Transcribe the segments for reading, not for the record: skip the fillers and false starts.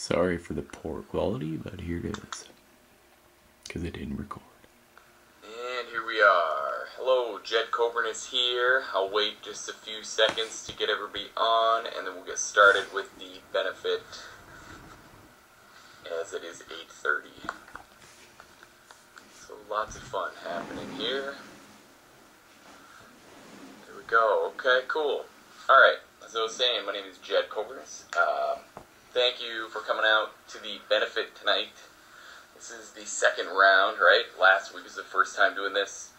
Sorry for the poor quality, but here it is. Because it didn't record. And here we are. Hello, Jed Coburn is here. I'll wait just a few seconds to get everybody on, and then we'll get started with the benefit as it is 8:30. So lots of fun happening here. There we go. Okay, cool. Alright, as I was saying, my name is Jed Coburn. Thank you for coming out to the benefit tonight. This is the second round, right? Last week was the first time doing this.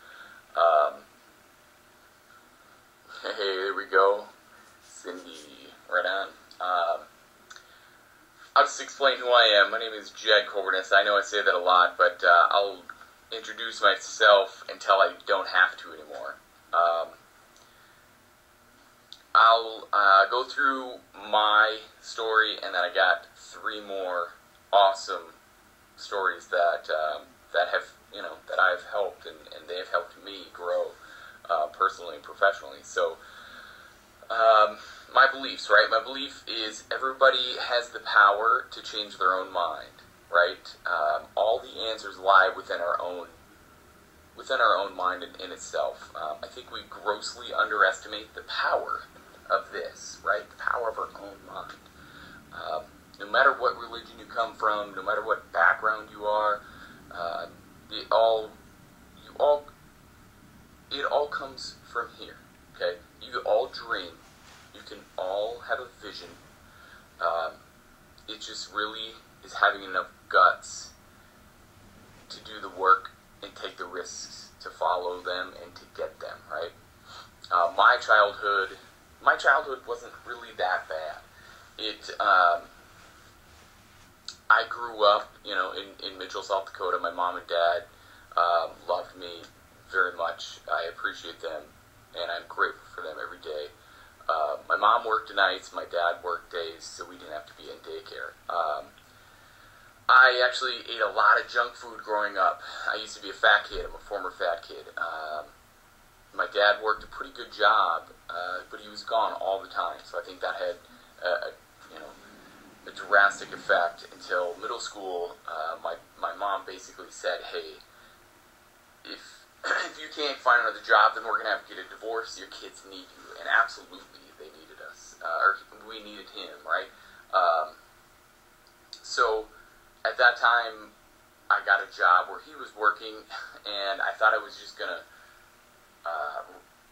Hey, there we go. Cindy, right on. I'll just explain who I am. My name is Jed Coburn. I know I say that a lot, but I'll introduce myself until I don't have to anymore. I'll go through my story, and then I got 3 more awesome stories that that I've helped, and they have helped me grow personally and professionally. So my beliefs, right? My belief is everybody has the power to change their own mind, right? All the answers lie within our own mind in itself. I think we grossly underestimate the power of this, right? The power of our own mind. No matter what religion you come from, no matter what background you are, it all comes from here. Okay, you all dream, you can all have a vision. It just really is having enough guts to do the work and take the risks to follow them and to get them, right? My childhood wasn't really that bad. I grew up, in Mitchell, South Dakota. My mom and dad loved me very much. I appreciate them, and I'm grateful for them every day. My mom worked nights, my dad worked days, so we didn't have to be in daycare. I actually ate a lot of junk food growing up. I used to be a fat kid. I'm a former fat kid. My dad worked a pretty good job, but he was gone all the time, so I think that had a drastic effect until middle school. My mom basically said, hey, if you can't find another job, then we're going to have to get a divorce. Your kids need you. And absolutely, they needed us. Or we needed him, right? So at that time, I got a job where he was working, and I thought I was just going to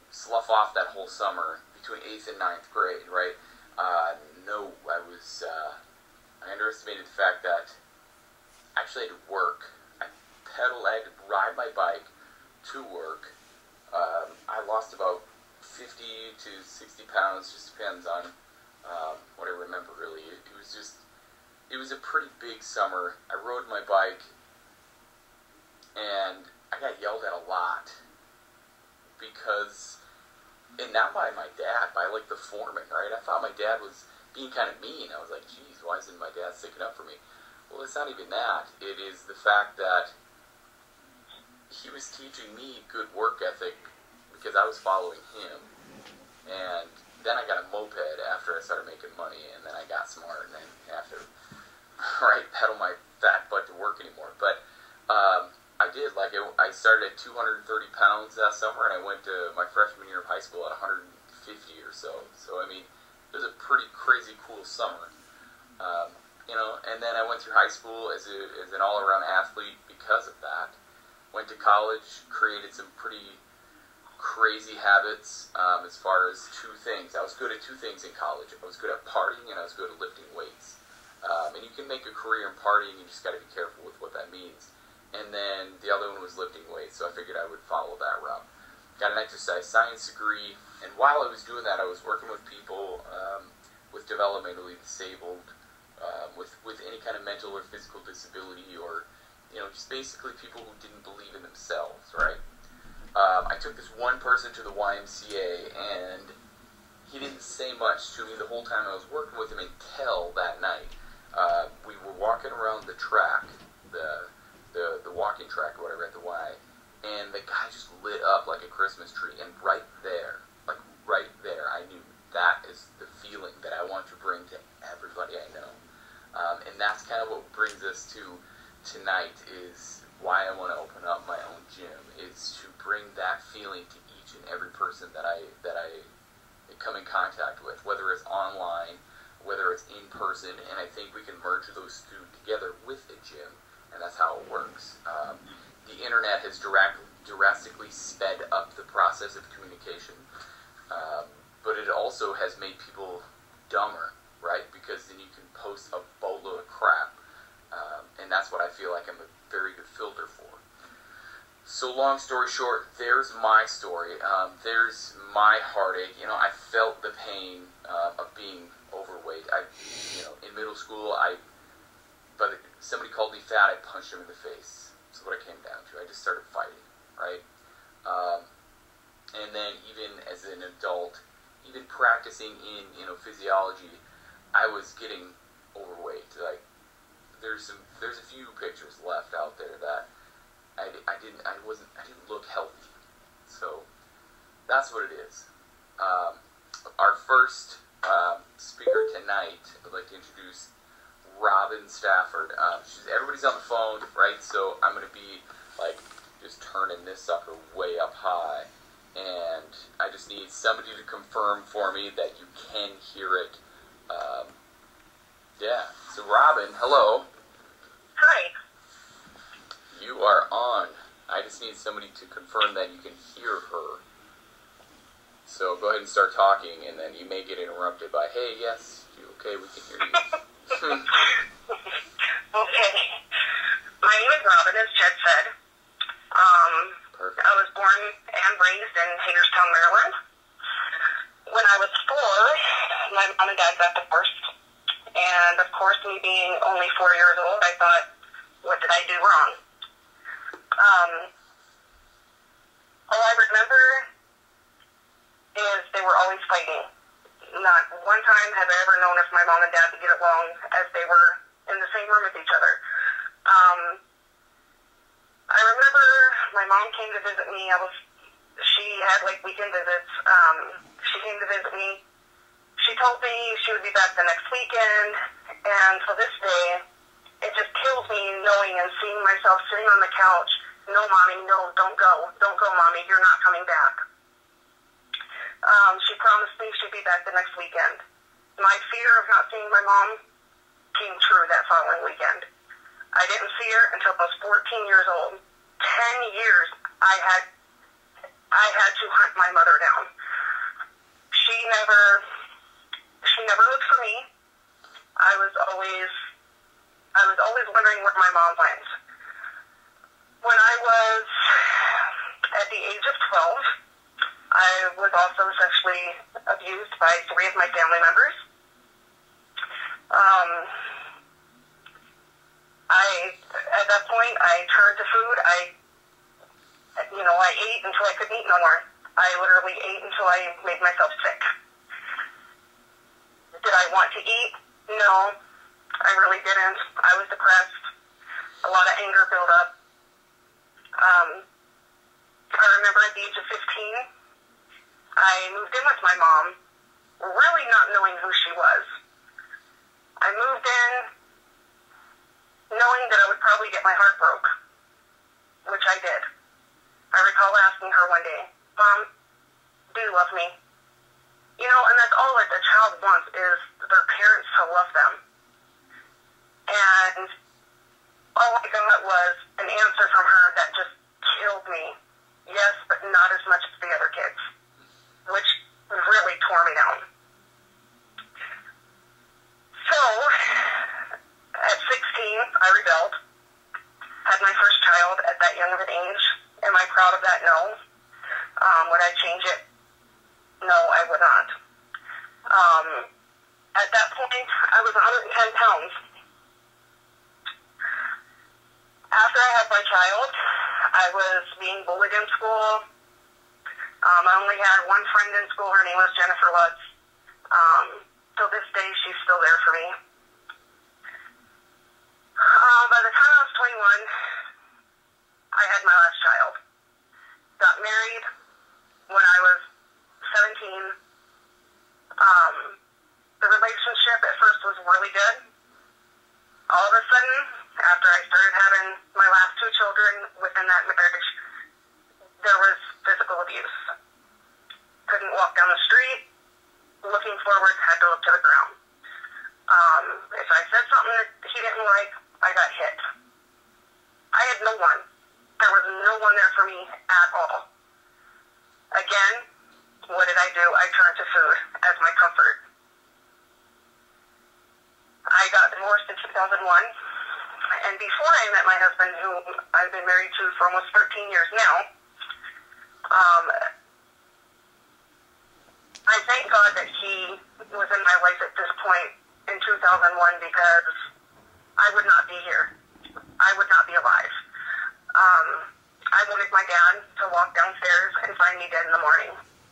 slough off that whole summer between 8th and 9th grade, right? No, I underestimated the fact that I actually had to work. I had to ride my bike to work. I lost about 50 to 60 pounds, just depends on what I remember really. It was a pretty big summer. I rode my bike, and I got yelled at a lot because, and not by my dad, by like the foreman, right? I thought my dad was being kind of mean. I was like, geez, why isn't my dad sticking up for me? Well, it's not even that. It is the fact that he was teaching me good work ethic because I was following him. And then I got a moped after I started making money, and then I got smart, and then have to, pedal my fat butt to work anymore. But I did. I started at 230 pounds that summer, and I went to my freshman year of high school at 150 or so. So, I mean, it was a pretty crazy cool summer. And then I went through high school as an all-around athlete because of that. Went to college, created some pretty crazy habits as far as 2 things. I was good at 2 things in college. I was good at partying, and I was good at lifting weights. And you can make a career in partying, you just got to be careful with what that means. And then the other one was lifting weights, so I figured I would follow that route. Got an exercise science degree, and while I was doing that, I was working with people with developmentally disabled, with any kind of mental or physical disability, or just basically people who didn't believe in themselves, right? I took this one person to the YMCA, and he didn't say much to me the whole time I was working with him until that night. We were walking around the track, the walking track or whatever at the Y, and the guy just lit up like a Christmas tree, and right there, I knew that is the feeling that I want to bring to everybody I know. And that's kind of what brings us to tonight, is why I want to open up my own gym, is to bring that feeling to each and every person that I come in contact with, whether it's online, whether it's in person, and I think we can merge those two together with a gym, and that's how it works. The internet has drastically sped up the process of communication, but it also has made people dumber, right? Because then you can post a boatload of crap, and that's what I feel like I'm a very good filter for. So long story short, there's my story. There's my heartache. You know, I felt the pain of being overweight. In middle school, somebody called me fat. I punched him in the face. That's what it came down to. I just started fighting, right? And then even as an adult, even practicing in physiology, I was getting overweight. Like there's a few pictures left out there that I didn't look healthy. So that's what it is. Our first speaker tonight, I'd like to introduce Robin Stafford. Everybody's on the phone, right? So I'm going to be like just turning this sucker way up high, and I just need somebody to confirm for me that you can hear it. Yeah. So Robin, hello. Hi. You are on. I just need somebody to confirm that you can hear her. So go ahead and start talking, and then you may get interrupted by, hey, yes, okay, we can hear you. Okay. My name is Robin, as Jed said. Perfect. I was born and raised in Hagerstown, Maryland. When I was 4, my mom and dad got divorced. And, of course, me being only 4 years old, I thought, what did I do wrong? All I remember is they were always fighting. Not one time have I ever known if my mom and dad would get along as they were in the same room with each other. I remember my mom came to visit me. She had like weekend visits. She came to visit me. She told me she would be back the next weekend, and to this day, it just kills me knowing and seeing myself sitting on the couch. No, Mommy, no, don't go. Don't go, Mommy, you're not coming back. She promised me she'd be back the next weekend. My fear of not seeing my mom came true that following weekend. I didn't see her until I was 14 years old. 10 years I had to hunt my mother down. She never looked for me. I was always wondering where my mom went. When I was at the age of 12, I was also sexually abused by 3 of my family members. At that point, I turned to food. I ate until I couldn't eat no more. I literally ate until I made myself sick. Did I want to eat? No, I really didn't. I was depressed. A lot of anger built up. I remember at the age of 15, I moved in with my mom, really not knowing who she was. I moved in knowing that I would probably get my heart broke, which I did. I recall asking her one day, Mom, do you love me? You know, and that's all that a child wants, is their parents to love them. And all I got was an answer from her that just killed me. Yes, but not as much as the other kids, which really tore me down. So, at 16, I rebelled, had my first child at that young of an age. Am I proud of that? No. Would I change it? No, I would not. At that point, I was 110 pounds. After I had my child, I was being bullied in school. I only had one friend in school. Her name was Jennifer Lutz. Till this day, she's still there for me. By the time I was 21, I had my last child. Got married when I was 17. The relationship at first was really good. there was physical abuse. Couldn't walk down the street. Looking forward, had to look to the ground. If I said something that he didn't like, I got hit. I had no one. There was no one there for me at all. Again, what did I do? I turned to food as my comfort. I got divorced in 2001, and before I met my husband, who I've been married to for almost 13 years now, I thank God that he was in my life at this point in 2001, because I would not be here. I would not be alive. I wanted my dad to walk downstairs and find me dead in the morning.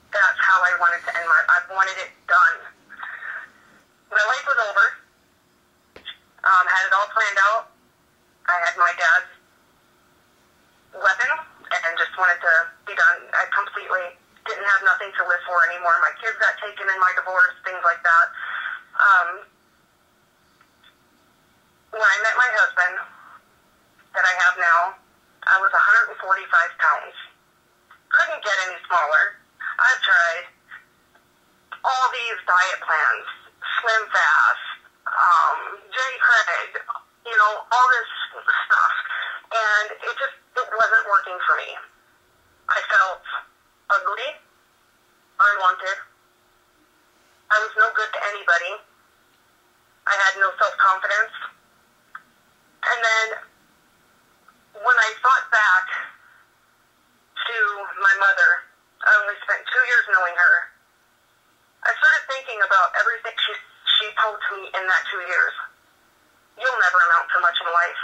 That's how I wanted to end I wanted it done. My life was over. Had it all planned out. I had my dad's weapon and just wanted to be done. I completely didn't have nothing to live for anymore. My kids got taken in my divorce, things like that. When I met my husband, that I have now, I was 145 pounds. Couldn't get any smaller. I've tried all these diet plans, Slim Fast, J. Craig, all this stuff. And it wasn't working for me. I felt ugly, unwanted. I was no good to anybody. I had no self-confidence. And then when I thought back to my mother, I only spent 2 years knowing her. I started thinking about everything she told to me in that 2 years. You'll never amount to much in life.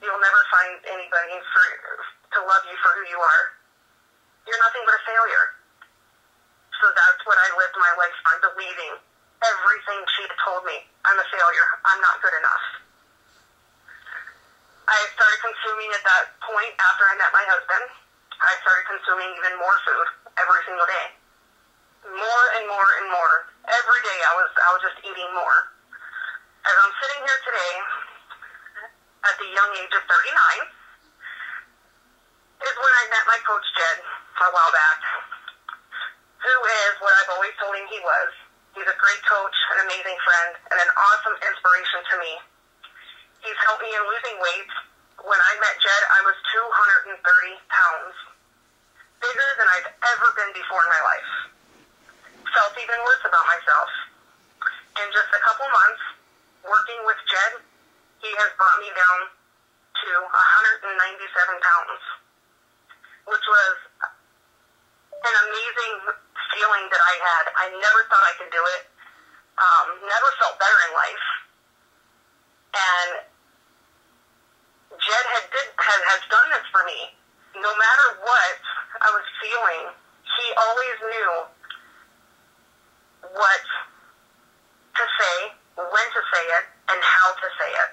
You'll never find anybody to love you for who you are. You're nothing but a failure. So that's what I lived my life on, believing everything she had told me. I'm a failure. I'm not good enough. I started consuming at that point, after I met my husband, I started consuming even more food every single day. More and more and more. Every day I was just eating more. As I'm sitting here today, at the young age of 39, is when I met my coach, Jed, a while back, who is what I've always told him he was. He's a great coach, an amazing friend, and an awesome inspiration to me. He's helped me in losing weight. When I met Jed, I was 230 pounds. Bigger than I've ever been before in my life. Felt even worse about myself. In just a couple months, working with Jed, he has brought me down to 197 pounds, which was an amazing feeling that I had. I never thought I could do it. Never felt better in life. And Jed has done this for me. No matter what I was feeling, he always knew what to say, when to say it, and how to say it.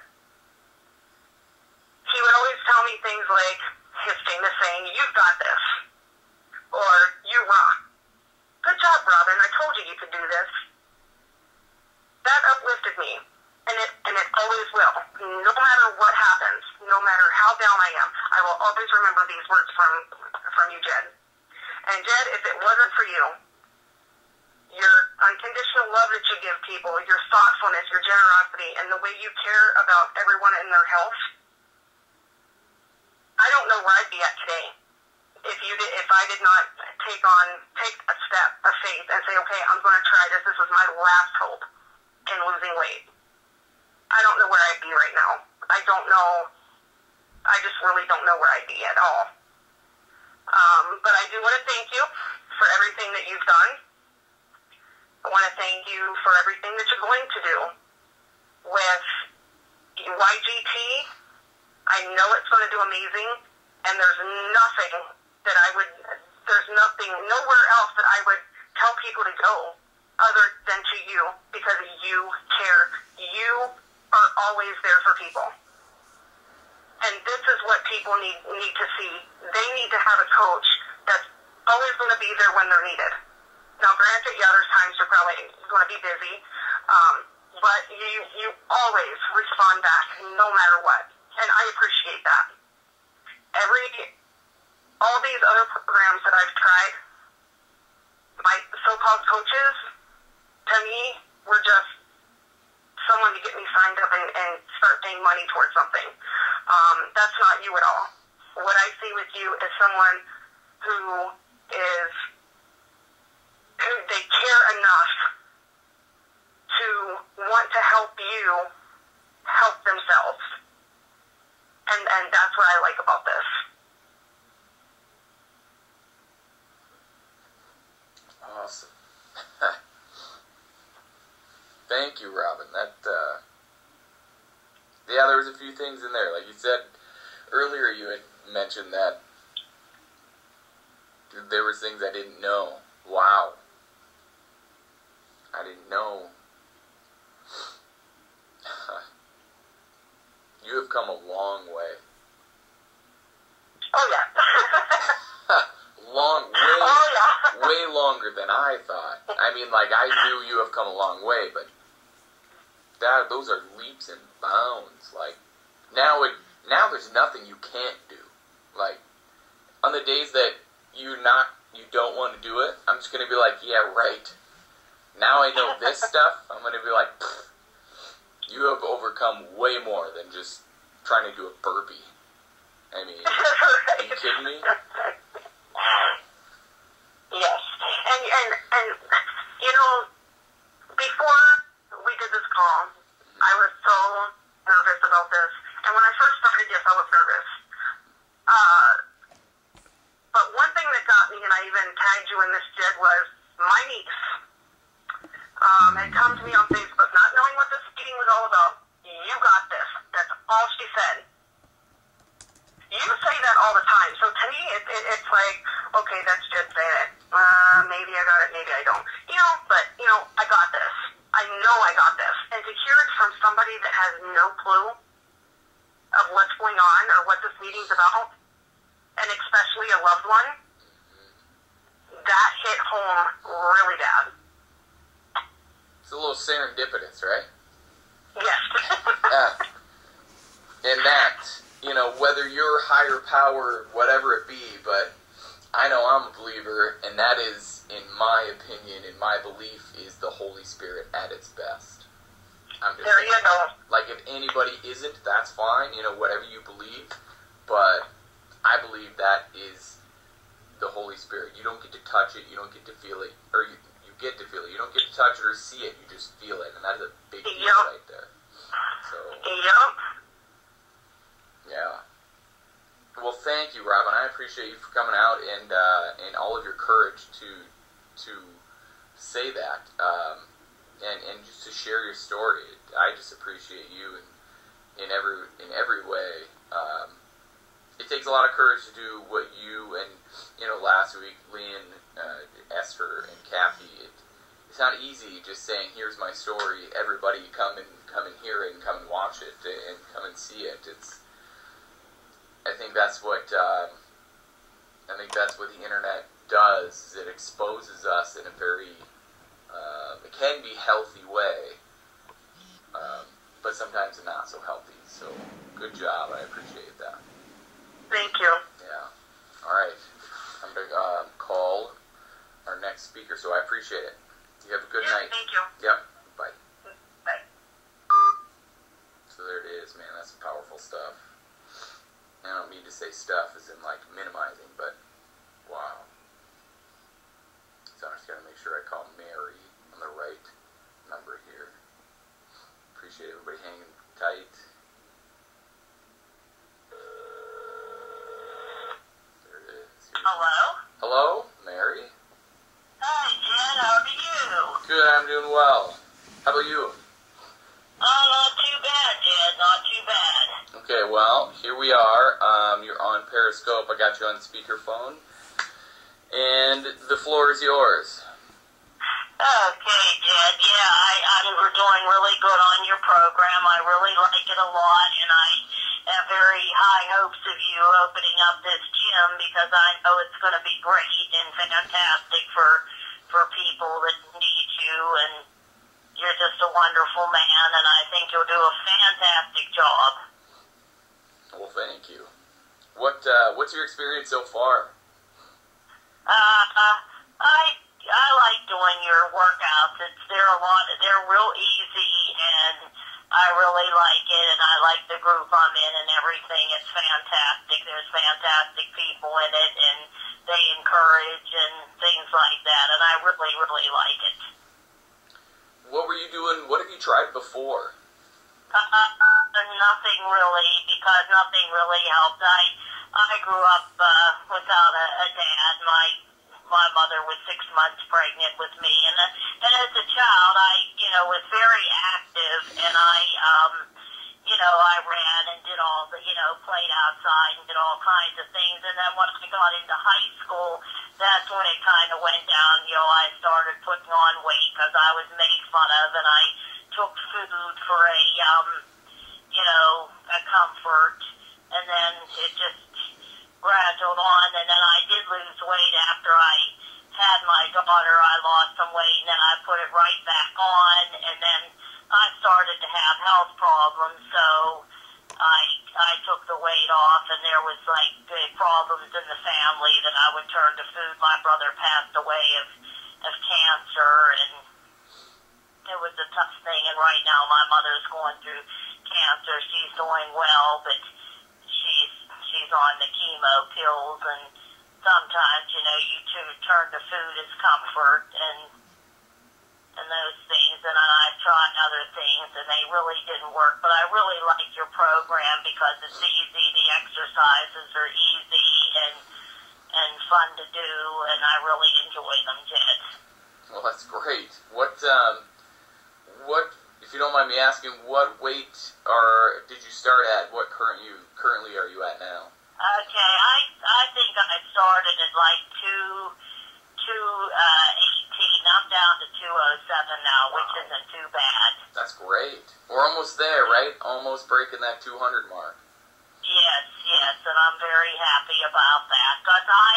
He would always tell me things like his famous saying, "You've got this," or "You rock." Good job, Robin. I told you you could do this. That uplifted me, and it always will. No matter what happens, no matter how down I am, I will always remember these words from you, Jed. And Jed, if it wasn't for you, your unconditional love that you give people, your thoughtfulness, your generosity, and the way you care about everyone in their health, I don't know where I'd be at today if I did not take a step of faith and say, okay, I'm going to try this. This was my last hope in losing weight. I don't know where I'd be right now. I don't know. I just really don't know where I'd be at all. But I do want to thank you for everything that you've done. I want to thank you for everything that you're going to do with YGT. I know it's going to do amazing, and there's nothing, nowhere else that I would tell people to go other than to you, because you care. You are always there for people. And this is what people need to see. They need to have a coach that's always going to be there when they're needed. Now, granted, there's times you're probably going to be busy, but you always respond back no matter what. And I appreciate that. all these other programs that I've tried, my so-called coaches, to me, were just someone to get me signed up and start paying money towards something. That's not you at all. What I see with you is someone who they care enough to want to help you help themselves. And that's what I like about this. Awesome. Thank you, Robin. Yeah, there was a few things in there. Like you said earlier, you had mentioned that there was things I didn't know. Wow. I didn't know. You have come a long way. Oh, yeah. Way longer than I thought. I mean, like, I knew you have come a long way, but those are leaps and bounds. Like, now there's nothing you can't do. Like, on the days that you don't want to do it, I'm just going to be like, yeah, right. Now I know this stuff, I'm going to be like, you have overcome way more than just trying to do a burpee. I mean, are you kidding me? Yes. And you know, before we did this call, I was so nervous about this. And when I first started, yes, I was nervous. But one thing that got me, and I even tagged you in this, Jed, was my niece had come to me on Facebook, not knowing what this meeting was all about. You got this. That's all she said. You say that all the time. So to me, it's like, okay, that's Jed saying it. Maybe I got it, maybe I don't. But I got this. I know I got this. And to hear it from somebody that has no clue of what's going on or what this meeting's about, and especially a loved one, that hit home really bad. It's a little serendipitous, right? Yes. And that, whether you're higher power, whatever it be, but I know I'm a believer, and that is, in my opinion, in my belief, is the Holy Spirit at its best. I'm just there you go. Like, if anybody isn't, that's fine, whatever you believe, but I believe that is the Holy Spirit. You don't get to touch it, you don't get to feel it, or you get to feel it. You don't get to touch it or see it, you just feel it, and that is a big deal right there. So, yeah. Well, thank you, Robin. I appreciate you for coming out and all of your courage to say that, and just to share your story. I just appreciate you in every way. It takes a lot of courage to do what you and last week, Leanne, Esther, and Kathy. It's not easy just saying, "Here's my story. Everybody, come and hear it and come and watch it and come and see it." I think that's what the internet does. Is it exposes us in a very it can be healthy way, but sometimes not so healthy. So good job. I appreciate that. Thank you. Yeah. All right. I'm gonna call our next speaker. So I appreciate it. You have a good night. Thank you. Yep. Bye. Bye. So there it is, man. That's powerful stuff. I don't mean to say stuff as in like minimizing, but wow. So I'm just gonna make sure I call Mary on the right number here. Appreciate everybody hanging tight. There it is. Hello? Hello, Mary? Hi, Jed. How are you? Good, I'm doing well. How about you? Oh, not too bad, Jed. Not too bad. Okay, well, here we are. You're on Periscope. I got you on speakerphone. And the floor is yours. Okay, Jed. Yeah, we're doing really good on your program. I really like it a lot, and I have very high hopes of you opening up this gym because I know it's going to be great and fantastic for people that need you, and you're just a wonderful man, and I think you'll do a fantastic job. Well, thank you. What's your experience so far? I like doing your workouts. They're real easy, and I really like it, and I like the group I'm in and everything. It's fantastic. There's fantastic people in it, and they encourage and things like that, and I really, really like it. What were you doing? What have you tried before? Nothing really, because nothing really helped. I grew up without a dad. My mother was 6 months pregnant with me, and as a child, I was very active, and I ran and did all the, played outside and did all kinds of things. And then when I got into high school, that's when it kind of went down. I started putting on weight because I was made fun of, and I took food for a comfort, and then it just gradualed on, and then I did lose weight after I had my daughter. I lost some weight, and then I put it right back on, and then I started to have health problems, so I took the weight off, and there was like big problems in the family that I would turn to food. My brother passed away of cancer, and it was a tough thing, and right now my mother's going through cancer. She's doing well, but she's on the chemo pills, and sometimes, you turn to food as comfort and those things, and I've tried other things, and they really didn't work, but I really like your program because it's easy, the exercises are easy and fun to do, and I really enjoy them, Jed. Well, that's great. What, if you don't mind me asking, what weight did you start at? What currently are you at now? Okay, I think I started at like 218. I'm down to 207 now, Wow. which isn't too bad. That's great. We're almost there, right? Almost breaking that 200 mark. Yes, and I'm very happy about that, because I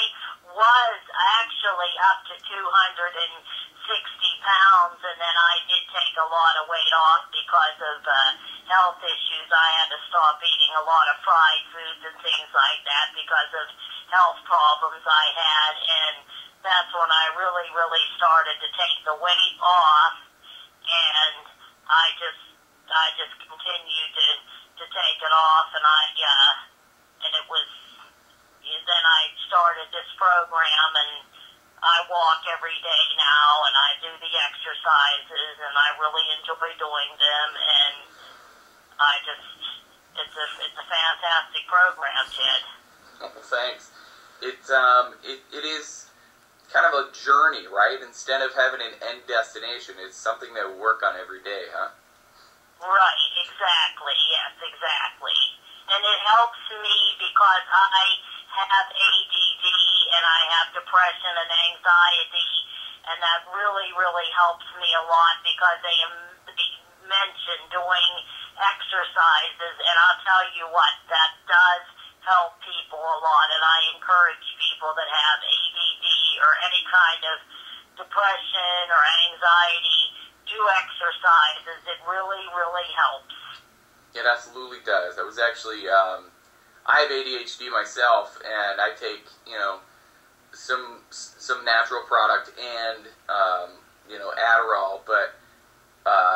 was actually up to 260 pounds, and then I did take a lot of weight off because of health issues. I had to stop eating a lot of fried foods and things like that because of health problems I had, and that's when I really, really started to take the weight off, and I just continued to take it off, and it was, then I started this program, and I walk every day now, and I do the exercises, and I really enjoy doing them, and it's a fantastic program, Ted. Oh, thanks. It is kind of a journey, right? Instead of having an end destination, it's something that we work on every day, huh? Right, exactly, yes, exactly. And it helps me because I have ADD and I have depression and anxiety, and that really, really helps me a lot because they mention doing exercises, and I'll tell you what, that does help people a lot, and I encourage people that have ADD or any kind of depression or anxiety, do exercises. It really, really helps. It absolutely does. I was actually, I have ADHD myself, and I take, some natural product and, Adderall, but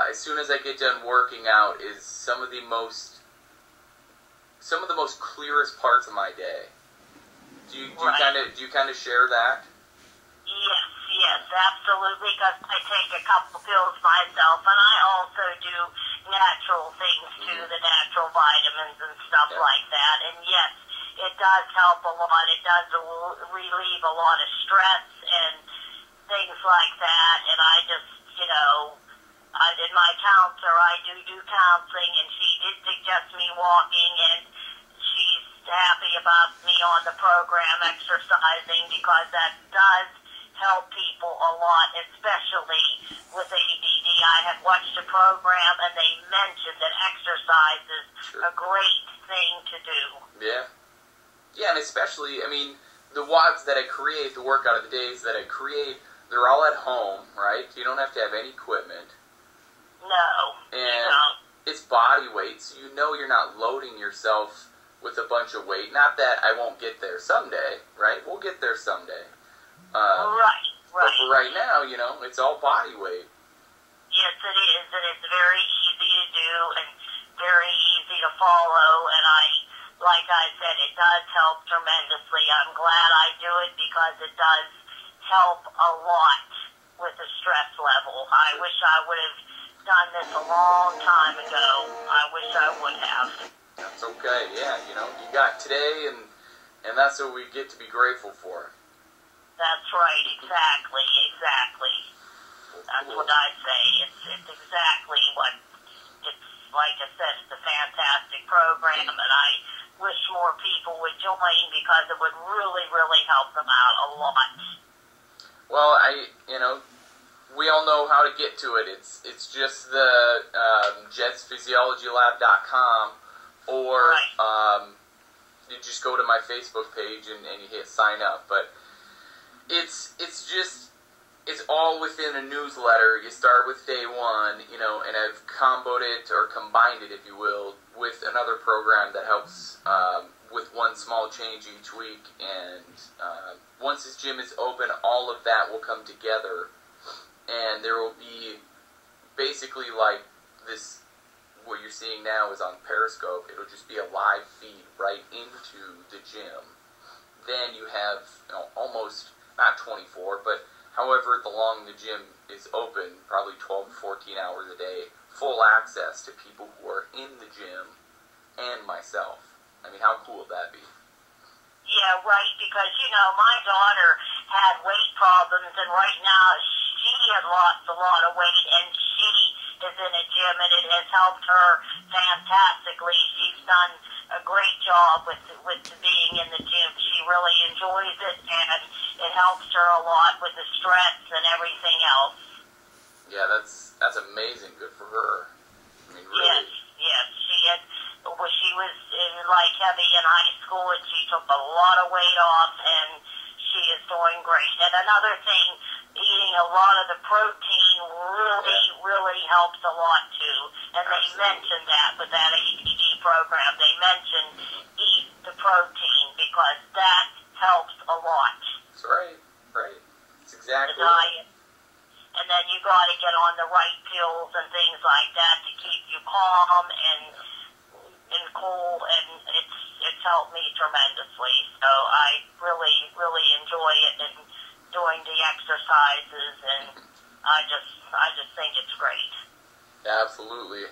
as soon as I get done working out is some of the most clearest parts of my day. Do you kind of share that? Yes, absolutely, because I take a couple pills myself, and I also do natural things too, the natural vitamins and stuff like that, and yes, it does help a lot. It does relieve a lot of stress and things like that, and I just, I did my counselor, I do counseling, and she did suggest me walking, and she's happy about me on the program exercising because that does help people a lot, especially with ADD. I had watched a program, and they mentioned that exercise is a great thing to do. Yeah, and especially, the WODs that I create, the workout of the days that I create, they're all at home, right? You don't have to have any equipment. No, and it's body weight, so you're not loading yourself with a bunch of weight. Not that I won't get there someday, right? We'll get there someday. Right. But for right now, you know, it's all body weight. Yes, it is, and it's very easy to do and very easy to follow, and like I said, it does help tremendously. I'm glad I do it because it does help a lot with the stress level. I wish I would have done this a long time ago. I wish I would have. That's okay, yeah, you know, you got today, and that's what we get to be grateful for. That's right, exactly. That's what I say. It's exactly what, it's like I said, it's a fantastic program, and I wish more people would join because it would really, really help them out a lot. Well, we all know how to get to it. It's just the jetsphysiologylab.com, or you just go to my Facebook page and you hit sign up. But it's all within a newsletter. You start with day one, you know, and I've comboed it or combined it, if you will, with another program that helps with one small change each week. And once this gym is open, all of that will come together, and there will be basically like this. What you're seeing now is on Periscope. It'll just be a live feed right into the gym. Then you have, you know, almost not 24, but however long the gym is open, probably 12 to 14 hours a day, full access to people who are in the gym and myself. I mean, how cool would that be? Yeah, right, because, you know, my daughter had weight problems, and right now she had lost a lot of weight, and she is in a gym, and it has helped her fantastically. She's done a great job with being in the gym. She really enjoys it, and it helps her a lot with the stress and everything else. Yeah, that's amazing. Good for her. I mean, really. Yes. She was like heavy in high school, and she took a lot of weight off, and she is doing great. And another thing, eating a lot of the protein really helps a lot too. And they mentioned that with that APD program. They mentioned eat the protein because that helps a lot. That's right. It's exactly the diet. And then you got to get on the right pills and things like that to keep you calm and cool, and it's helped me tremendously. So I really enjoy it and doing the exercises, and I just think it's great. Absolutely.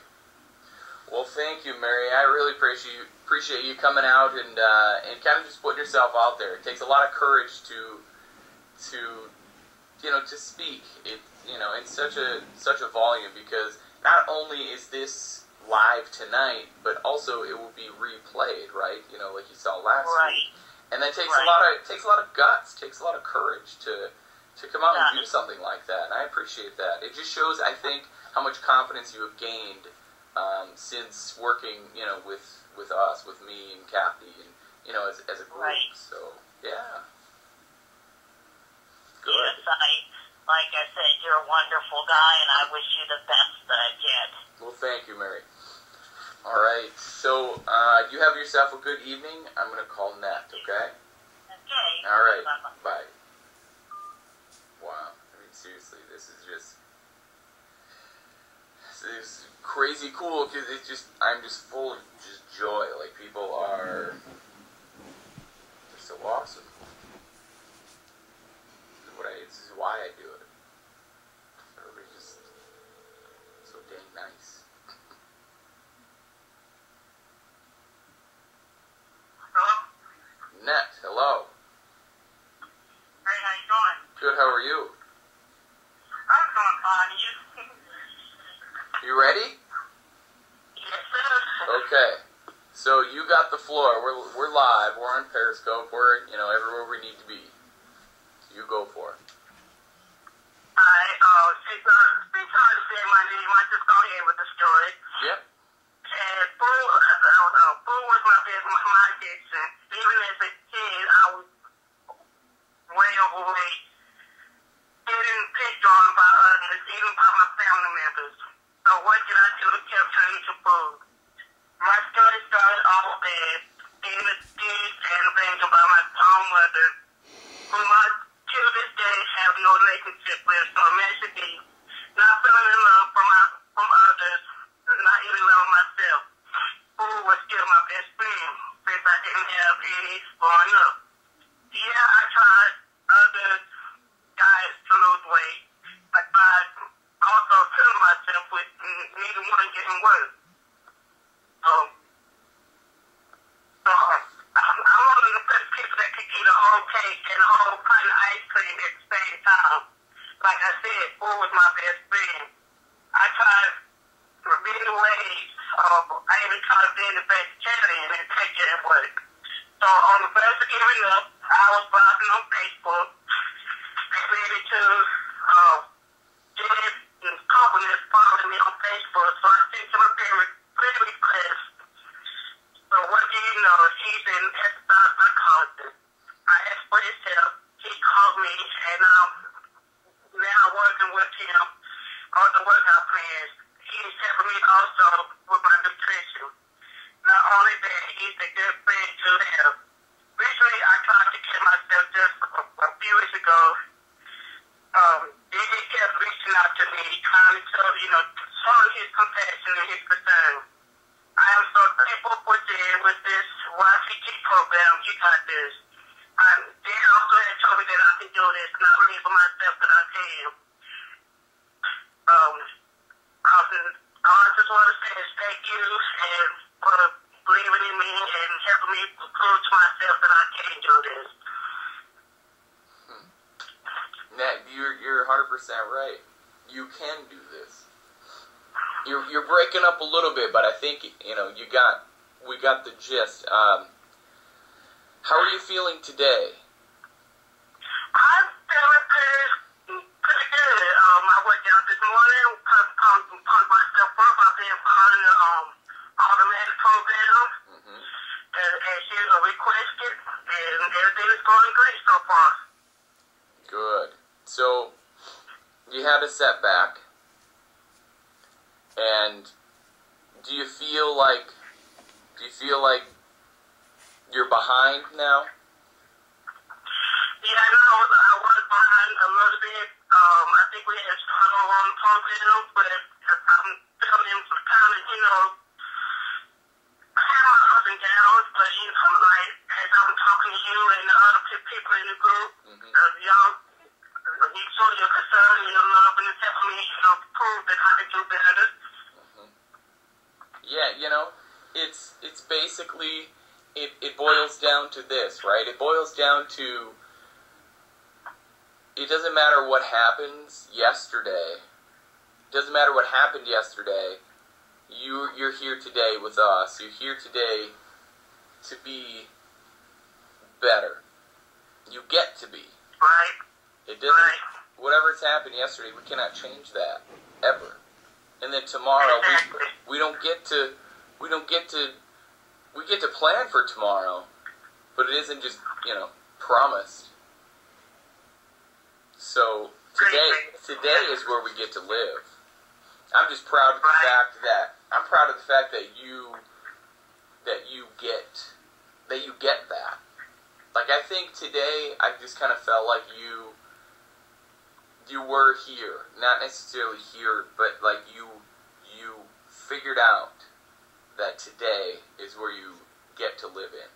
Well, thank you, Mary. I really appreciate you coming out and kind of just putting yourself out there. It takes a lot of courage to speak. It in such a volume, because not only is this live tonight, but also it will be replayed, right? You know, like you saw last week. And that takes a lot of guts, takes a lot of courage to come out and do something like that. And I appreciate that. It just shows, I think, how much confidence you have gained since working, you know, with us, with me and Kathy, and you know, as a group. Right. So yeah. Good. Yes, like I said, you're a wonderful guy, and I wish you the best, Jed. Well, thank you, Mary. All right, so you have yourself a good evening. I'm going to call Nat, okay? Okay. All right, bye. Wow, I mean, seriously, this is crazy cool, because I'm just full of just joy. Like, people are just so awesome. This is why I do it. Everybody's just so dang nice. Hello? Net, hello. Hey, how you doing? Good, how are you? I'm doing fine. You? You ready? Yes, sir. Okay. So you got the floor. We're live. We're on Periscope. We're, you know, everywhere we need to be. You go for it. It's hard to say my name. I just go ahead with the story. Yep. And Boo was my addiction. Even as a kid, I was way overweight. Getting picked on by others, even by my family members. So what did I do? Kept turning to food. My story started off bad, being abused and abandoned by my own mother, whom I, to this best friend. I tried for many ways. I even tried to bend the vegetarian and take it at work. So on the first of giving up, I was blogging on Facebook. I created to Jed and companies following me on Facebook. So I sent him a friend request. So what do you know? He's an exercise psychologist. I asked for his help. He called me, and now working with him on the workout plans. He's helping me also with my nutrition. Not only that, he's a good friend to have. Recently, I tried to kill myself just a few weeks ago. He kept reaching out to me, trying to show his compassion and his concern. I am so thankful for Jay with this YGT program. You got this. Jay also had told me that I can do this, not only for myself, but I can. I just want to say is thank you and for believing in me and helping me prove to myself that I can do this. Nat, you're 100% right. You can do this. You're breaking up a little bit, but I think we got the gist. How are you feeling today? I'm feeling pretty good. I worked out this morning, pumped myself up. I've been following the automatic program as you requested, and everything is going great so far. Good. So, you had a setback, and do you feel like you're behind now? Yeah, no, I was behind a little bit. I think we had started on the program, but I'm feeling some kind of, I have my ups and downs, but like, as I'm talking to you and the other people in the group, y'all, you show your concern and your love, and it's helping me, prove that I can do better. Yeah, it's basically, it boils down to this, right? It boils down to, it doesn't matter what happens yesterday. It doesn't matter what happened yesterday. You're here today with us. You're here today to be better. You get to be. Right. It doesn't, whatever's happened yesterday, we cannot change that, ever. And then tomorrow, we get to plan for tomorrow, but it isn't just, promised. So today is where we get to live. I'm just proud of the fact that you get that. Like, I think today I just kind of felt like you were here, not necessarily here, but like you figured out that today is where you get to live in.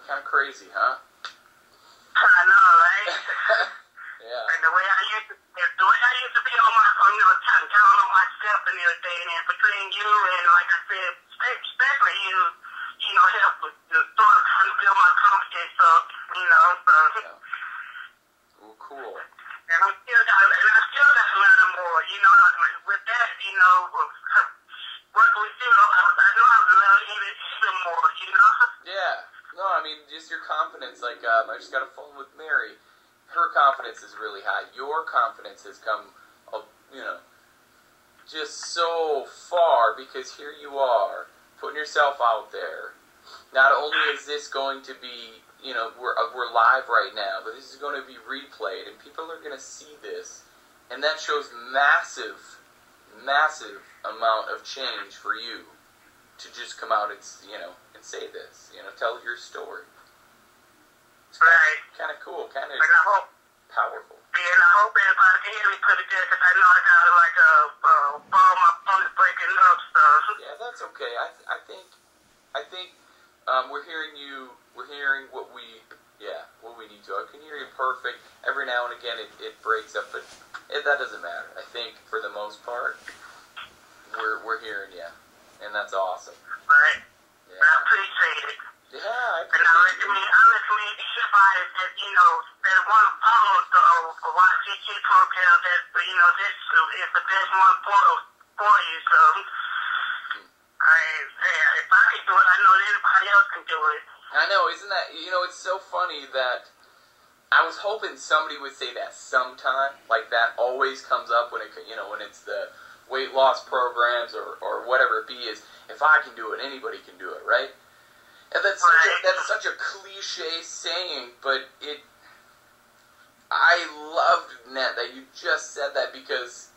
Kind of crazy, huh? I know, right? Yeah. And the way I used to be on my, down on myself and everything, and between you and, like I said, especially you, help with the sort of trying to build my confidence up, so. Yeah. Well, cool. And I still got to learn more, with that, working with you, I know I've learned even more, Yeah. No, I mean, just your confidence. Like, I just got a phone with Mary. Her confidence is really high. Your confidence has come, just so far, because here you are, putting yourself out there. Not only is this going to be, we're live right now, but this is going to be replayed, and people are going to see this, and that shows massive amount of change for you to just come out and, and say this, tell your story. It's kind of cool, kind of powerful. Yeah, and I hope everybody can hear me pretty good, because I know I got my phone is breaking up, so. Yeah, that's okay. I think we're hearing you. We're hearing what we need to. I can hear you perfect. Every now and again, it breaks up, but that doesn't matter. I think for the most part, we're hearing you, and that's awesome. Right. Yeah. I appreciate it. Yeah, I appreciate it. And I let me hear by that, that want to follow the YGT program, that, this is the best one for you. So, if I can do it, I know anybody else can do it. I know, isn't that, it's so funny that I was hoping somebody would say that sometime. Like, that always comes up when when it's the weight loss programs or whatever it be, is if I can do it, anybody can do it, right? And that's such a cliche saying, but I loved, Nat, that you just said that, because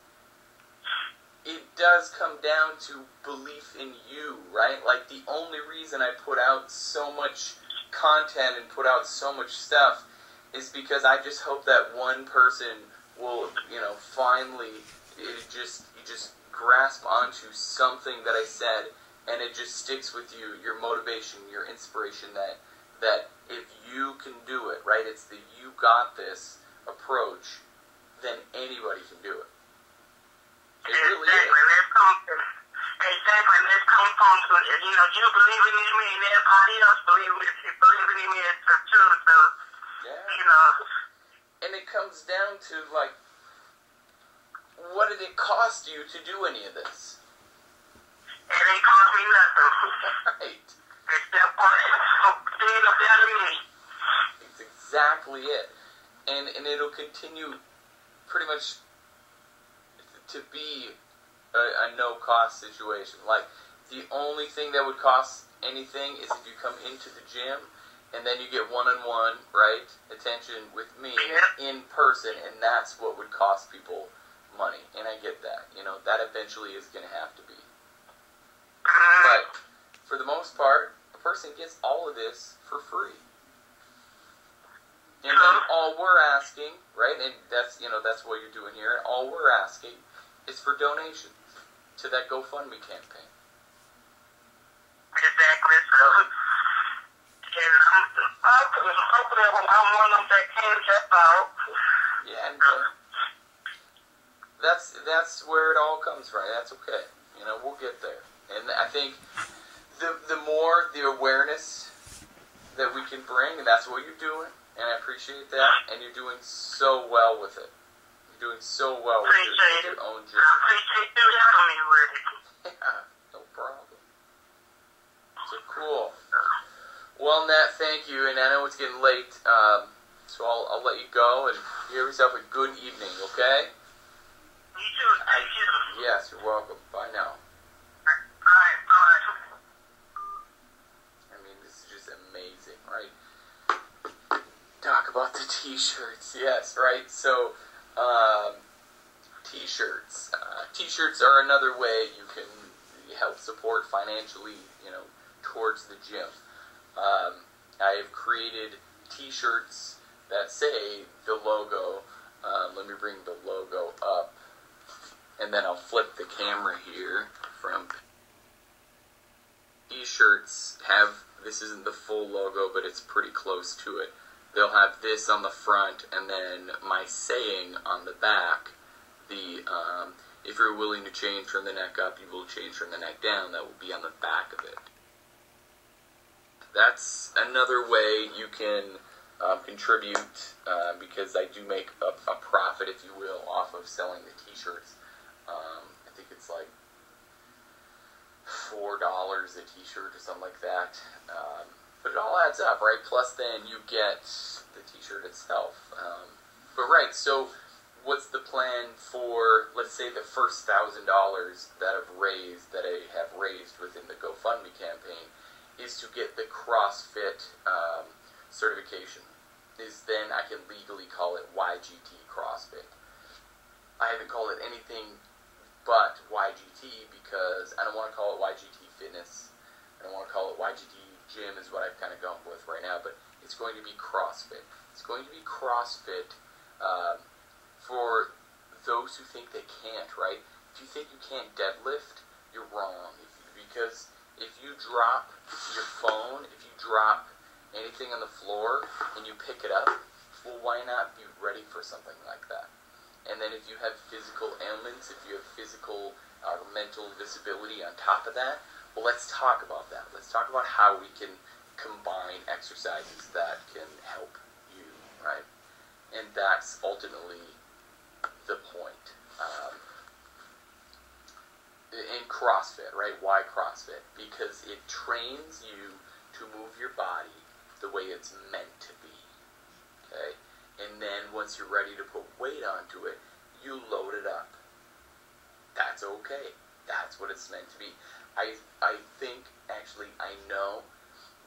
it does come down to belief in you, right? Like, the only reason I put out so much content and put out so much stuff is because I just hope that one person will, finally, you just grasp onto something that I said, and it just sticks with you, your motivation, your inspiration, that if you can do it, right, it's the you got this approach, then anybody can do it. It really is. Exactly, let's come from, you believing in me and everybody else believing in me too, so, And it comes down to, like, what did it cost you to do any of this? It ain't cost me nothing. Right. Except for being a better me. It's exactly it. And it'll continue pretty much to be a no-cost situation. Like, the only thing that would cost anything is if you come into the gym and then you get one-on-one, right, attention with me in person, and that's what would cost people money. And I get that. That eventually is going to have to be. But for the most part, a person gets all of this for free. And then all we're asking, right, and that's what you're doing here, and all we're asking is for donations to that GoFundMe campaign. Exactly, so, and hopefully I'm one of them that can help out. Yeah, and that's where it all comes from. That's okay. We'll get there. And I think the more the awareness that we can bring, and that's what you're doing, and I appreciate that, and you're doing so well with it. You're doing so well with your own journey. I appreciate you helping me with it. Yeah, no problem. So cool. Well, Nat, thank you, and I know it's getting late, so I'll let you go, and you have yourself a good evening, okay? You too, thank you. Yes, you're welcome. Bye now. Alright, bye. I mean, this is just amazing, right? Talk about the t-shirts, yes, right? So, t-shirts. T-shirts are another way you can help support financially, towards the gym. I have created t-shirts that say the logo. Let me bring the logo up, and then I'll flip the camera here from... T-shirts have, this isn't the full logo, but it's pretty close to it. They'll have this on the front, and then my saying on the back, if you're willing to change from the neck up, you will change from the neck down, that will be on the back of it. That's another way you can contribute, because I do make a profit, if you will, off of selling the t-shirts. I think it's like $4 a t-shirt or something like that. But it all adds up, right? Plus then you get the t-shirt itself. But right, so what's the plan for, let's say, the first $1,000 that I have raised within the GoFundMe campaign is to get the CrossFit certification. Then I can legally call it YGT CrossFit. I haven't called it anything but YGT because I don't want to call it YGT Fitness. I don't want to call it YGT Gym is what I've kind of gone with right now, but it's going to be CrossFit. It's going to be CrossFit for those who think they can't, right? If you think you can't deadlift, you're wrong. Because if you drop your phone, if you drop anything on the floor and you pick it up, well, why not be ready for something like that? And then if you have physical ailments, if you have physical or mental disability on top of that, well, let's talk about that. Let's talk about how we can combine exercises that can help you And that's ultimately the point. In CrossFit, right? Why CrossFit? Because it trains you to move your body the way it's meant to be. Okay? And then once you're ready to put weight onto it, you load it up. That's okay. That's what it's meant to be. I think, actually, I know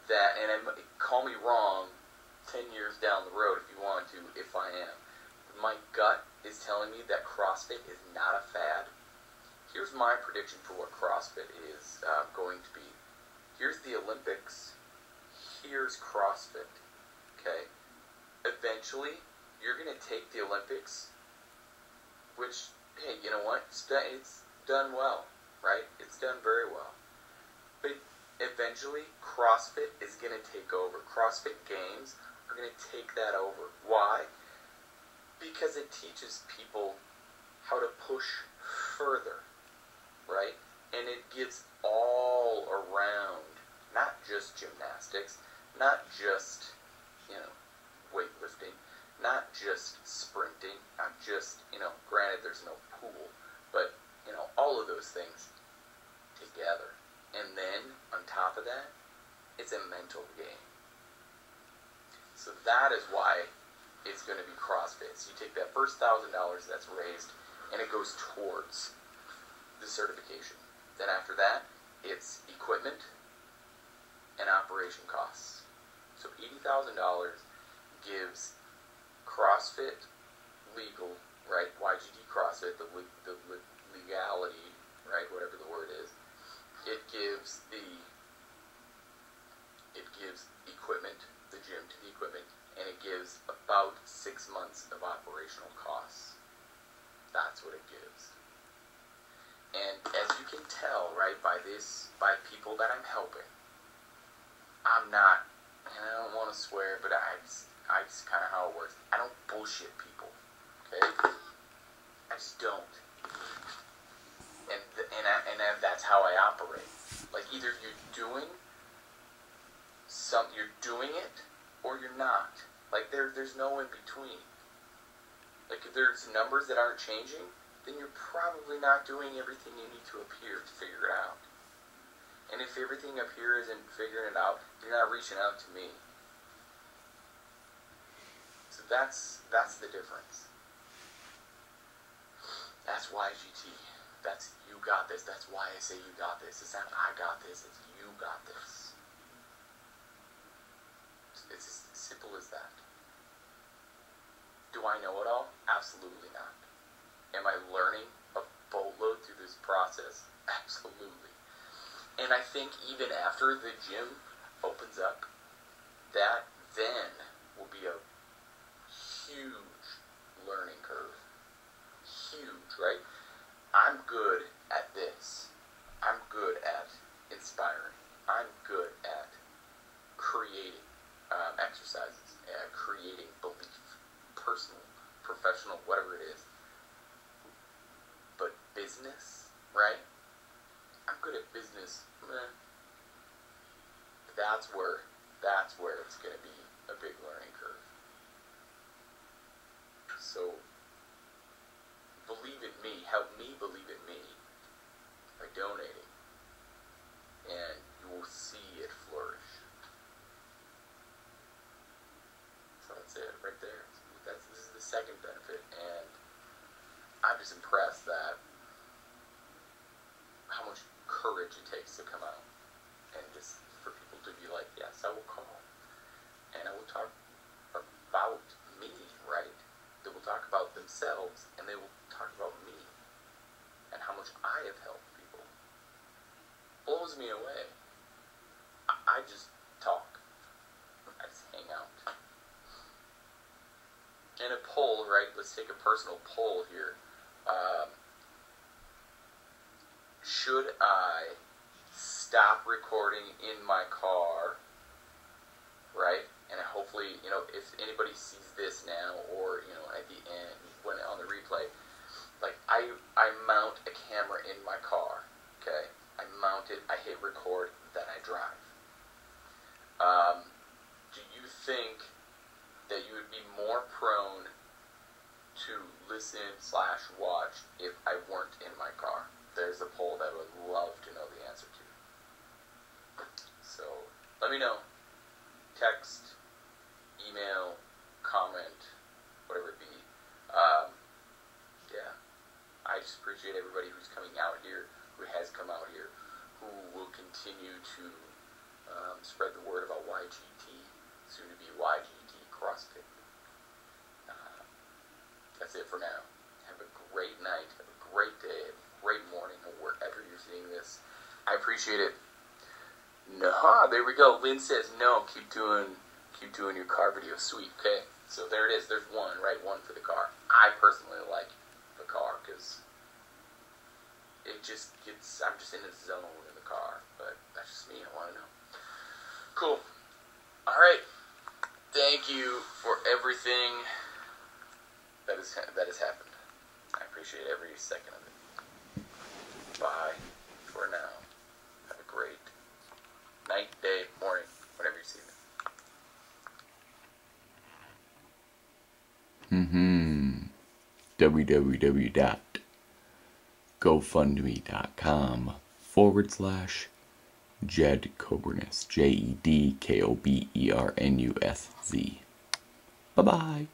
that, and call me wrong 10 years down the road if you want to, if I am. My gut is telling me that CrossFit is not a fad. Here's my prediction for what CrossFit is going to be. Here's the Olympics. Here's CrossFit. Okay? Eventually, you're going to take the Olympics, which, hey, you know what? It's done well, right? It's done very well. But eventually, CrossFit is going to take over. CrossFit Games are going to take that over. Why? Because it teaches people how to push further, right? And it gives all around, not just gymnastics, not just, weightlifting, not just sprinting, not just, granted there's no pool, but, all of those things together. And then, on top of that, it's a mental game. So that is why it's going to be CrossFit. So you take that first $1,000 that's raised, and it goes towards the certification. Then after that, it's equipment and operation costs. So $80,000 gives CrossFit legal, right? YGT CrossFit, the legality, right? Whatever the word is. It gives equipment, the gym to the equipment, and it gives about 6 months of operational costs. That's what it gives. And as you can tell, right, by people that I'm helping, I'm not, and I don't want to swear, but I just kind of how it works. I don't bullshit people, okay? I just don't. And that's how I operate. Like, either you're doing it, or you're not. Like, there's no in between. Like, if there's numbers that aren't changing, then you're probably not doing everything you need to up here to figure it out. And if everything up here isn't figuring it out, you're not reaching out to me. So that's the difference. That's YGT. That's you got this. That's why I say you got this. It's not I got this. It's you got this. It's as simple as that. Do I know it all? Absolutely not. Am I learning a boatload through this process? Absolutely. And I think even after the gym opens up, that then will be a huge learning curve. Huge, right? I'm good at this. I'm good at inspiring. I'm good at creating exercises, creating belief, personal, professional, whatever it is. But business, right? I'm good at business. That's where it's going to be a big learning curve. So believe in me, help me believe in me by donating, and you will see it flourish. So that's it right there. This is the second benefit, and I'm just impressed that how much courage it takes to come out and just for people to be like, yes, I will call and I will talk about me, right? They will talk about themselves and they will talk about me and how much I have helped people. Blows me away. I just talk. I just hang out. And a poll, right? Let's take a personal poll here. Should I stop recording in my car, right? And hopefully, if anybody sees this now or, at the end, when on the replay, like, I mount a camera in my car, okay? I mount it, I hit record, then I drive. Do you think that you would be more prone listen/watch if I weren't in my car? There's a poll that I would love to know the answer to. So let me know. Text, email, comment, whatever it be. Yeah, I just appreciate everybody who's coming out here, who has come out here, who will continue to spread the word about YGT, soon to be YGT CrossFit. That's it for now. Have a great night, have a great day, have a great morning, or wherever you're seeing this. I appreciate it. No, there we go. Lynn says no. Keep doing your car video. Sweet. Okay. So there it is. There's one, right? One for the car. I personally like the car because it just gets. I'm just in a zone in the car. But that's just me. I want to know. Cool. All right. Thank you for everything that has happened. I appreciate every second of it. Bye for now. Have a great night, day, morning, whatever you see me. www.gofundme.com/Jed Kobernus. JEDKOBERNUSZ. Bye-bye.